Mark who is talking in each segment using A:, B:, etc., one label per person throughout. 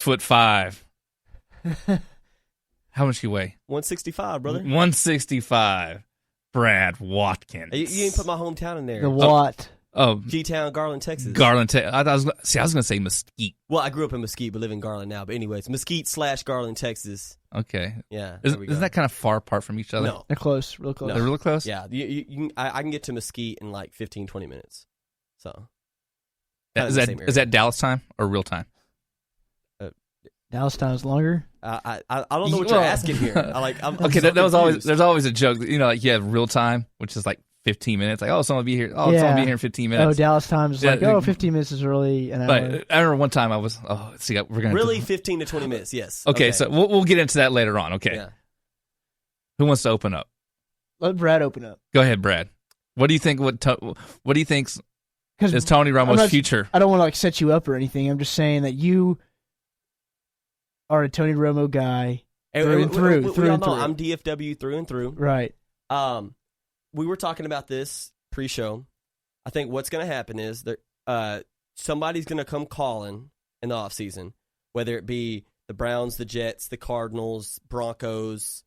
A: 6'5". How much you weigh?
B: 165, brother.
A: 165. Brad Watkins.
B: You didn't put my hometown in there.
C: The Watt.
A: Oh,
B: G-Town, Garland, Texas.
A: Garland, I was going to say Mesquite.
B: Well, I grew up in Mesquite, but live in Garland now. But anyways, Mesquite/Garland, Texas.
A: Okay.
B: Yeah.
A: Isn't that kind of far apart from each other?
B: No.
C: They're close, real close.
A: They're really close?
B: Yeah. I can get to Mesquite in like 15, 20 minutes. So.
A: Is that Dallas time or real time?
C: Dallas time is longer.
B: I don't know what you're asking here.
A: That was always. There's always a joke. Like you have real time, which is like 15 minutes. Like, someone will be here. Someone will be here in 15 minutes.
C: Oh, Dallas time is 15 minutes is really an hour.
A: But I remember one time I was. We're gonna
B: really 15 to 20 minutes. Yes.
A: Okay, so we'll get into that later on. Okay.
B: Yeah.
A: Who wants to open up?
C: Let Brad open up.
A: Go ahead, Brad. What do you think? What do you think is Tony Romo's future?
C: I don't want to set you up or anything. I'm just saying that you are a Tony Romo guy through and through.
B: We all know I'm DFW through and through.
C: Right.
B: We were talking about this pre-show. I think what's going to happen is that somebody's going to come calling in the offseason, whether it be the Browns, the Jets, the Cardinals, Broncos,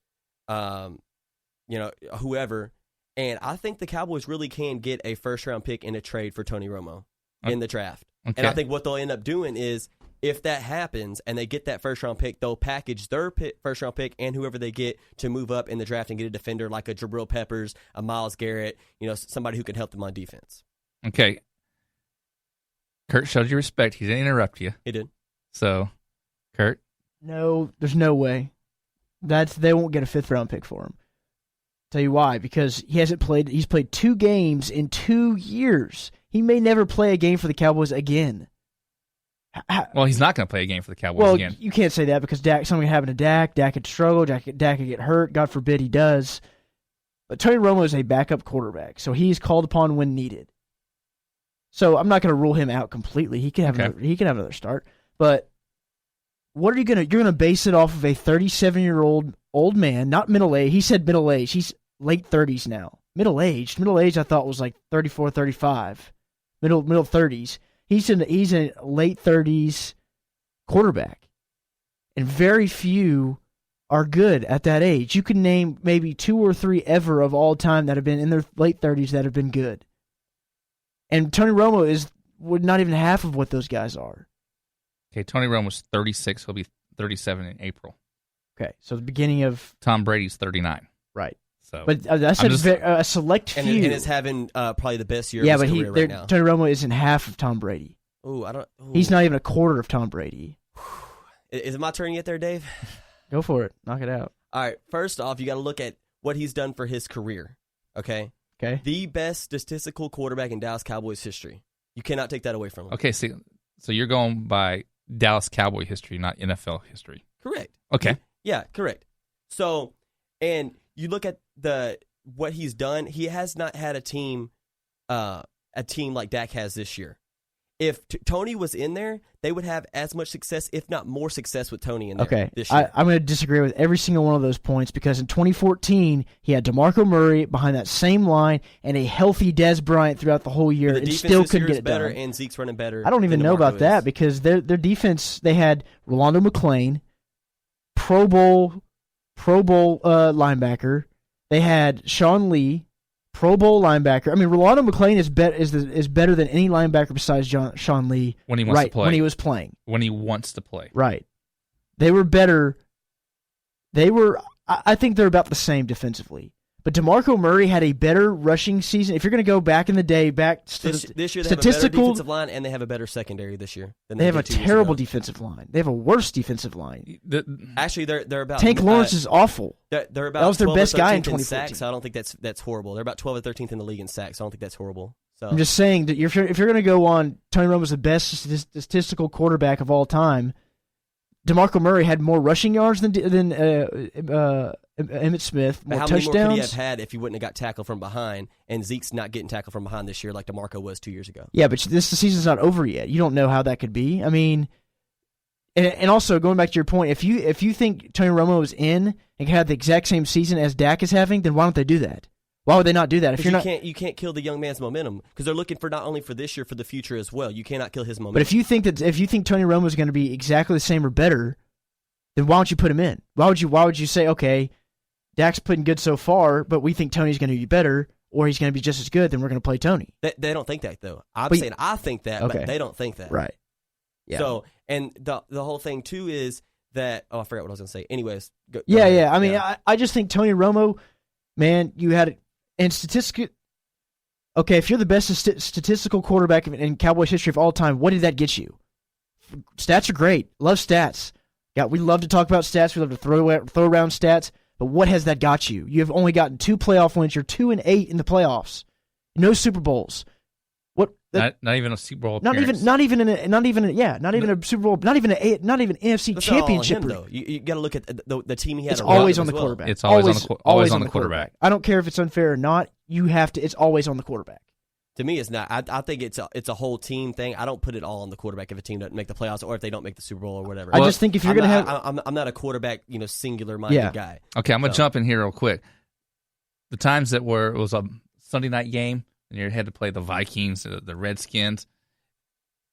B: whoever. And I think the Cowboys really can get a first-round pick in a trade for Tony Romo in the draft. Okay. And I think what they'll end up doing is, if that happens and they get that first-round pick, they'll package their first-round pick and whoever they get to move up in the draft and get a defender like a Jabril Peppers, a Myles Garrett, somebody who can help them on defense.
A: Okay. Kurt showed you respect. He didn't interrupt you.
B: He did.
A: So, Kurt?
C: No, there's no way. They won't get a fifth-round pick for him. Tell you why. Because he's played 2 games in 2 years. He may never play a game for the Cowboys again.
A: Well, he's not going to play a game for the Cowboys again.
C: You can't say that because something happened to Dak. Dak could struggle. Dak could get hurt. God forbid he does. But Tony Romo is a backup quarterback, so he's called upon when needed. So I'm not going to rule him out completely. He can have another start. But what are you going to? You're going to base it off of a 37-year-old old man, not middle age. He said middle age. He's late 30s now. Middle age. Middle age. I thought was like 34, 35. Middle 30s. He's a late 30s quarterback, and very few are good at that age. You can name maybe 2 or 3 ever of all time that have been in their late 30s that have been good. And Tony Romo is not even half of what those guys are.
A: Okay, Tony Romo's 36. He'll be 37 in April.
C: Okay, so the beginning of
A: Tom Brady's 39.
C: Right.
A: So,
C: but that's a select few.
B: And is having probably the best year of his career right now.
C: Tony Romo isn't half of Tom Brady. He's not even a quarter of Tom Brady.
B: Is it my turn yet there, Dave?
C: Go for it. Knock it out.
B: All right. First off, you got to look at what he's done for his career. Okay?
C: Okay.
B: The best statistical quarterback in Dallas Cowboys history. You cannot take that away from him.
A: Okay, so you're going by Dallas Cowboy history, not NFL history.
B: Correct.
A: Okay.
B: Yeah, correct. So, and you look at what he's done. He has not had a team like Dak has this year. If Tony was in there, they would have as much success, if not more success, with Tony in there this year.
C: I'm going to disagree with every single one of those points because in 2014, he had DeMarco Murray behind that same line and a healthy Dez Bryant throughout the whole year and still couldn't get it
B: better
C: done.
B: And Zeke's running better.
C: I don't even know about that because their defense, they had Rolando McClain, Pro Bowl linebacker. They had Sean Lee, Pro Bowl linebacker. I mean, Rolando McClain is better than any linebacker besides Sean Lee
A: when he wants to play.
C: When he was playing.
A: When he wants to play.
C: Right. They were better. I think they're about the same defensively. But DeMarco Murray had a better rushing season. If you're going to go back in the day, this year
B: they have a better defensive line and they have a better secondary this year.
C: They have a terrible defensive line. They have a worse defensive line.
B: Actually, they're about
C: Tank Lawrence is awful.
B: They're about
C: that was their best guy in
B: 2014.
C: 2014.
B: So I don't think that's horrible. They're about 12th or 13th in the league in sacks. So I don't think that's horrible. So
C: I'm just saying that if you're going to go on, Tony Romo's the best statistical quarterback of all time. DeMarco Murray had more rushing yards than Emmitt Smith, more touchdowns.
B: How many more could he have had if he wouldn't have got tackled from behind? And Zeke's not getting tackled from behind this year like DeMarco was 2 years ago.
C: Yeah, but the season's not over yet. You don't know how that could be. I mean, and also going back to your point, if you think Tony Romo is in and had the exact same season as Dak is having, then why don't they do that? Why would they not do that? If
B: you can't kill the young man's momentum because they're looking for not only for this year, for the future as well. You cannot kill his momentum.
C: But if you think Tony Romo is going to be exactly the same or better, then why don't you put him in? Why would you say, okay, Dak's putting good so far, but we think Tony's going to be better, or he's going to be just as good, then we're going to play Tony.
B: They don't think that, though. I'm saying I think that, but they don't think that.
C: Right. Yeah.
B: So, and the whole thing, too, is that, I forgot what I was going to say. Anyways. Go
C: yeah.
B: ahead.
C: I mean, I just think Tony Romo, man, you had, and okay, if you're the best statistical quarterback in Cowboys history of all time, what did that get you? Stats are great. Love stats. Yeah, we love to talk about stats. We love to throw around stats. But what has that got you? You have only gotten 2 playoff wins. You're 2-8 in the playoffs. No Super Bowls. What?
A: Not even a Super Bowl.
C: Not even a Super Bowl. Not even NFC Championship.
B: Though. You got to look at the team he had.
C: It's always on the quarterback.
A: It's always on the quarterback.
C: I don't care if it's unfair or not. You have to. It's always on the quarterback.
B: To me, it's not. I think it's a whole team thing. I don't put it all on the quarterback if a team doesn't make the playoffs or if they don't make the Super Bowl or whatever.
C: I just think if you're going to have,
B: I'm not a quarterback, singular-minded guy.
A: Okay, I'm going to jump in here real quick. The times that it was a Sunday night game and you had to play the Vikings, the Redskins.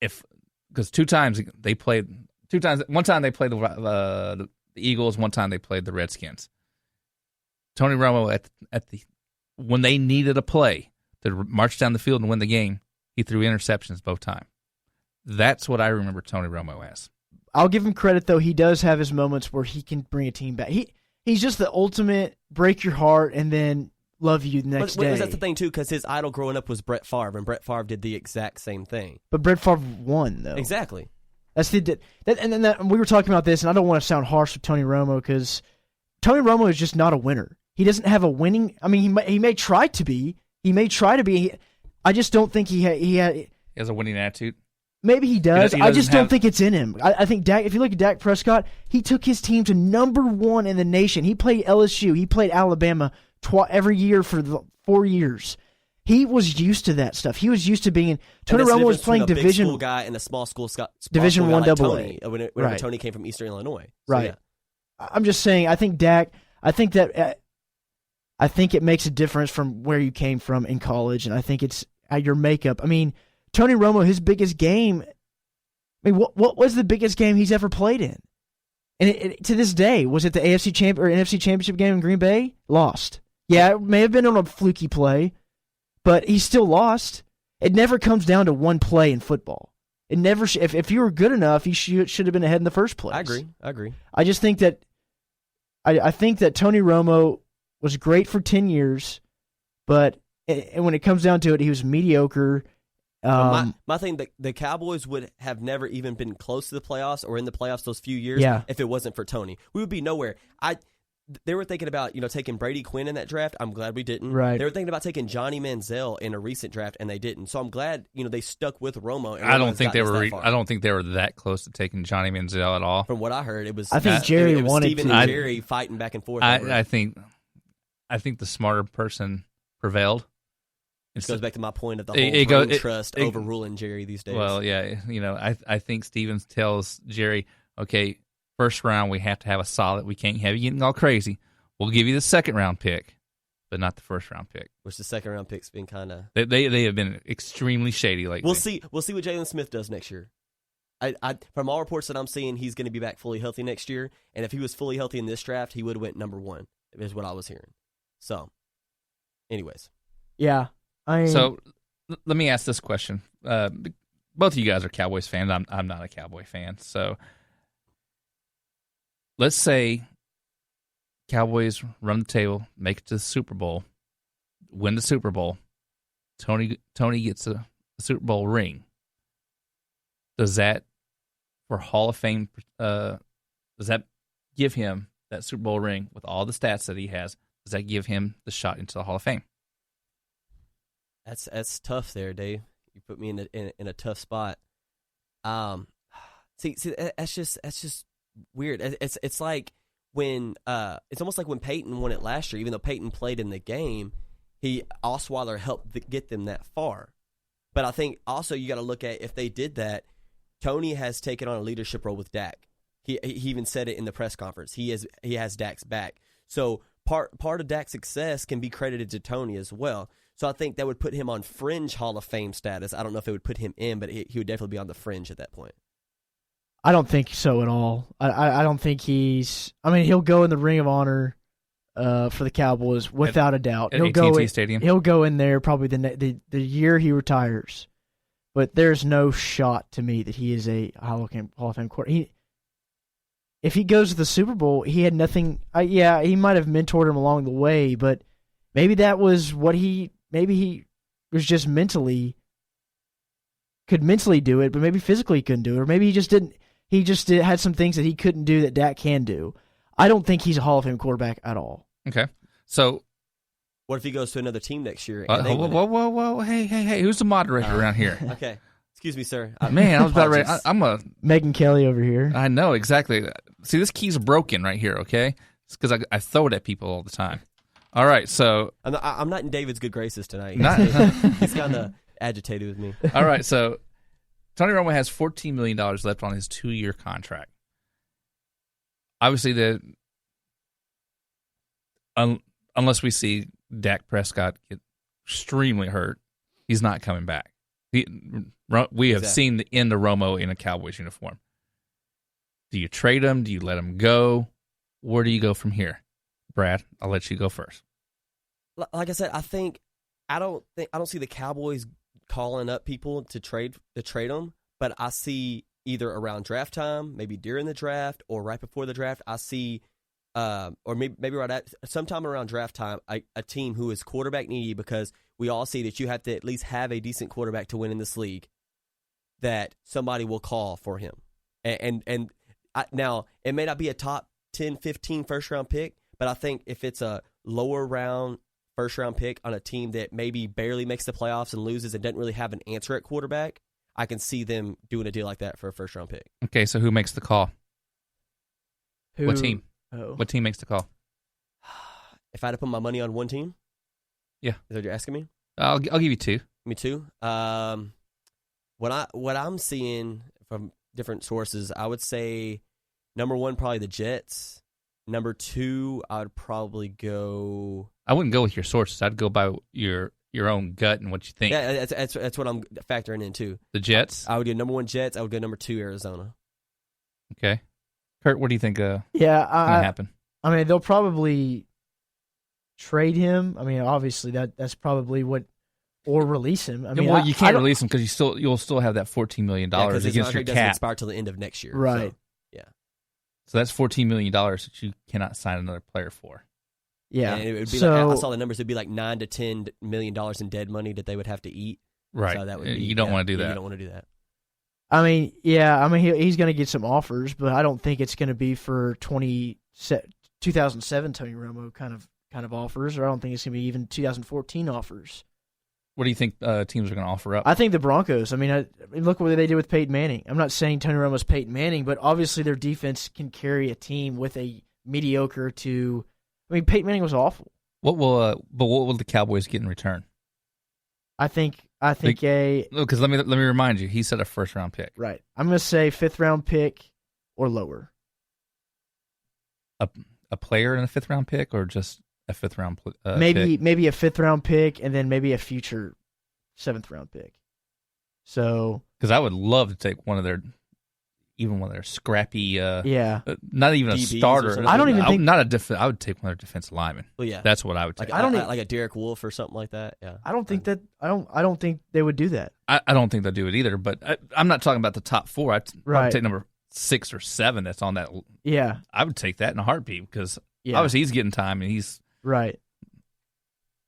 A: Because 2 times they played. 2 times. One time they played the Eagles. One time they played the Redskins. Tony Romo when they needed a play to march down the field and win the game, he threw interceptions both times. That's what I remember Tony Romo as.
C: I'll give him credit, though. He does have his moments where he can bring a team back. He's just the ultimate break your heart and then love you the next day.
B: That's the thing, too, because his idol growing up was Brett Favre, and Brett Favre did the exact same thing.
C: But Brett Favre won, though.
B: Exactly.
C: That's we were talking about this, and I don't want to sound harsh with Tony Romo because Tony Romo is just not a winner. He doesn't have a winning. I mean, he may try to be. He may try to be. I just don't think he
A: has a winning attitude.
C: Maybe he does. I just don't think it's in him. I think Dak. If you look at Dak Prescott, he took his team to #1 in the nation. He played LSU. He played Alabama every year for 4 years. He was used to that stuff. He was used to being. Tony Romo was playing division.
B: Big school guy and a small school
C: Division 1 AA.
B: Whenever Tony came from Eastern Illinois. So,
C: right. Yeah. I'm just saying. I think Dak. I think it makes a difference from where you came from in college, and I think it's your makeup. I mean, Tony Romo, his biggest game. I mean, what was the biggest game he's ever played in? And to this day, was it the NFC Championship game in Green Bay? Lost. Yeah, it may have been on a fluky play, but he still lost. It never comes down to one play in football. It never. If you were good enough, you should have been ahead in the first place.
B: I agree.
C: I just think that. I think that Tony Romo was great for 10 years, but when it comes down to it, he was mediocre.
B: My thing, the Cowboys would have never even been close to the playoffs or in the playoffs those few years if it wasn't for Tony. We would be nowhere. They were thinking about taking Brady Quinn in that draft. I'm glad we didn't.
C: Right.
B: They were thinking about taking Johnny Manziel in a recent draft, and they didn't. So I'm glad they stuck with Romo. And
A: I don't think they were. I don't think they were that close to taking Johnny Manziel at all.
B: From what I heard, it was.
C: I think Jerry wanted
B: Steven and Jerry fighting back and forth.
A: I think the smarter person prevailed.
B: It goes back to my point of the whole trust overruling Jerry these days.
A: Well, yeah, I think Stevens tells Jerry, okay, first round we have to have a solid. We can't have you getting all crazy. We'll give you the second round pick, but not the first round pick.
B: Which the second round pick's been kind of
A: they have been extremely shady lately.
B: We'll see what Jalen Smith does next year. From all reports that I'm seeing, he's going to be back fully healthy next year. And if he was fully healthy in this draft, he would have went #1. Is what I was hearing. So, anyways,
C: yeah.
A: So let me ask this question. Both of you guys are Cowboys fans. I'm not a Cowboy fan. So let's say Cowboys run the table, make it to the Super Bowl, win the Super Bowl. Tony gets a Super Bowl ring. Does that, for Hall of Fame, does that give him that Super Bowl ring with all the stats that he has? Does that give him the shot into the Hall of Fame?
B: That's tough there, Dave. You put me in a tough spot. See, that's just weird. It's like when it's almost like when Peyton won it last year. Even though Peyton played in the game, Osweiler helped get them that far. But I think also you got to look at if they did that. Tony has taken on a leadership role with Dak. He even said it in the press conference. He has Dak's back. So part of Dak's success can be credited to Tony as well. So I think that would put him on fringe Hall of Fame status. I don't know if it would put him in, but he would definitely be on the fringe at that point.
C: I don't think so at all. I don't think he's. I mean, he'll go in the Ring of Honor for the Cowboys without a doubt.
A: At
C: He'll go
A: AT&T
C: in,
A: Stadium.
C: He'll go in there probably the year he retires. But there's no shot to me that he is a Hall of Fame quarterback. If he goes to the Super Bowl, he had nothing. He might have mentored him along the way, but maybe that was what maybe he was just could mentally do it, but maybe physically couldn't do it, or maybe he just didn't. He just had some things that he couldn't do that Dak can do. I don't think he's a Hall of Fame quarterback at all.
A: Okay, so
B: what if he goes to another team next year?
A: Whoa! Hey! Who's the moderator around here?
B: Okay, excuse me, sir.
A: Man, I was about ready. I'm a
C: Megan Kelly over here.
A: I know exactly. See, this key's broken right here. Okay, it's because I throw it at people all the time. All right, so
B: I'm not in David's good graces tonight. He's kind of agitated with me.
A: All right, so Tony Romo has $14 million left on his 2-year contract. Obviously, unless we see Dak Prescott get extremely hurt, he's not coming back. We have seen the end of Romo in a Cowboys uniform. Do you trade him? Do you let him go? Where do you go from here? Brad, I'll let you go first.
B: Like I said, I don't see the Cowboys calling up people to trade them, but I see either around draft time, maybe during the draft or right before the draft, I see or maybe right at sometime around draft time, a team who is quarterback needy, because we all see that you have to at least have a decent quarterback to win in this league, that somebody will call for him. And now, it may not be a top 10, 15 first-round pick, but I think if it's a lower-round first-round pick on a team that maybe barely makes the playoffs and loses and doesn't really have an answer at quarterback, I can see them doing a deal like that for a first-round pick.
A: Okay, so who makes the call? What team?
C: Oh.
A: What team makes the call?
B: If I had to put my money on one team?
A: Yeah.
B: Is that what you're asking me?
A: I'll give you two.
B: Me too. What I'm seeing from different sources, I would say number one, probably the Jets. Number two, I would probably go.
A: I wouldn't go with your sources. I'd go by your own gut and what you think.
B: Yeah, that's what I'm factoring in too.
A: The Jets.
B: I would go number one Jets. I would go number two Arizona.
A: Okay, Kurt, what do you think? Gonna happen?
C: I mean, they'll probably trade him. I mean, obviously that's probably what, or release him. I mean,
A: you can't release him because you'll still have that $14 million against your cap.
B: Doesn't expire till the end of next year,
C: right?
B: So, yeah.
A: So that's $14 million that you cannot sign another player for.
C: Yeah.
B: And it would be I saw the numbers. It'd be like $9 to $10 million in dead money that they would have to eat.
A: Right.
B: So that would be,
A: you don't want to do that.
B: You don't want to do that.
C: I mean, yeah. I mean, he's going to get some offers, but I don't think it's going to be for 2007 Tony Romo kind of offers, or I don't think it's going to be even 2014 offers.
A: What do you think teams are going to offer up?
C: I think the Broncos. I mean, look what they did with Peyton Manning. I'm not saying Tony Romo's Peyton Manning, but obviously their defense can carry a team with a mediocre to. I mean, Peyton Manning was awful. But
A: what will the Cowboys get in return?
C: I think
A: because let me remind you, he said a first round pick.
C: Right. I'm going to say 5th round pick or lower.
A: A player in a 5th round pick, or just a 5th round pick?
C: Maybe a 5th round pick, and then maybe a future 7th round pick. So,
A: because I would love to take one of their scrappy, not even
B: DBs
A: a starter.
C: I don't even think
A: I would take one of their defensive linemen.
B: Well, yeah,
A: that's what I would take.
B: Like a Derek Wolfe or something like that. Yeah,
C: I don't think they would do that.
A: I don't think they'll do it either. But I'm not talking about the top 4. I'd take number 6 or 7. That's on that.
C: Yeah,
A: I would take that in a heartbeat, because obviously he's getting time and he's
C: right.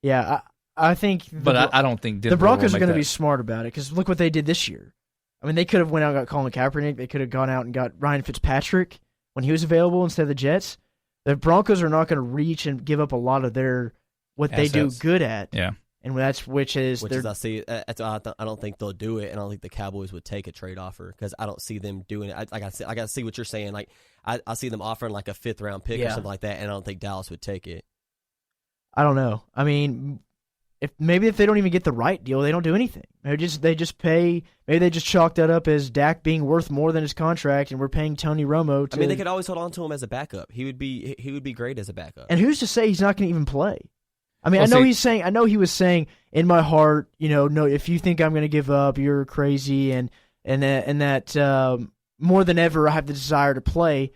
C: Yeah, I think.
A: I don't think
C: the Broncos are going to be smart about it, because look what they did this year. I mean, they could have went out and got Colin Kaepernick. They could have gone out and got Ryan Fitzpatrick when he was available instead of the Jets. The Broncos are not going to reach and give up a lot of what they do good at.
A: Yeah,
B: I
C: and
B: don't think they'll do it, and I don't think the Cowboys would take a trade offer, because I don't see them doing it. I got to see what you're saying. Like I see them offering like a 5th round pick or something like that, and I don't think Dallas would take it.
C: I don't know. I mean, if they don't even get the right deal, they don't do anything. Maybe they just chalk that up as Dak being worth more than his contract, and we're paying Tony Romo to.
B: I mean, they could always hold on to him as a backup. He would be great as a backup.
C: And who's to say he's not going to even play? I mean,
A: Well,
C: I know he was saying in my heart, no, if you think I'm going to give up, you're crazy, and that more than ever I have the desire to play.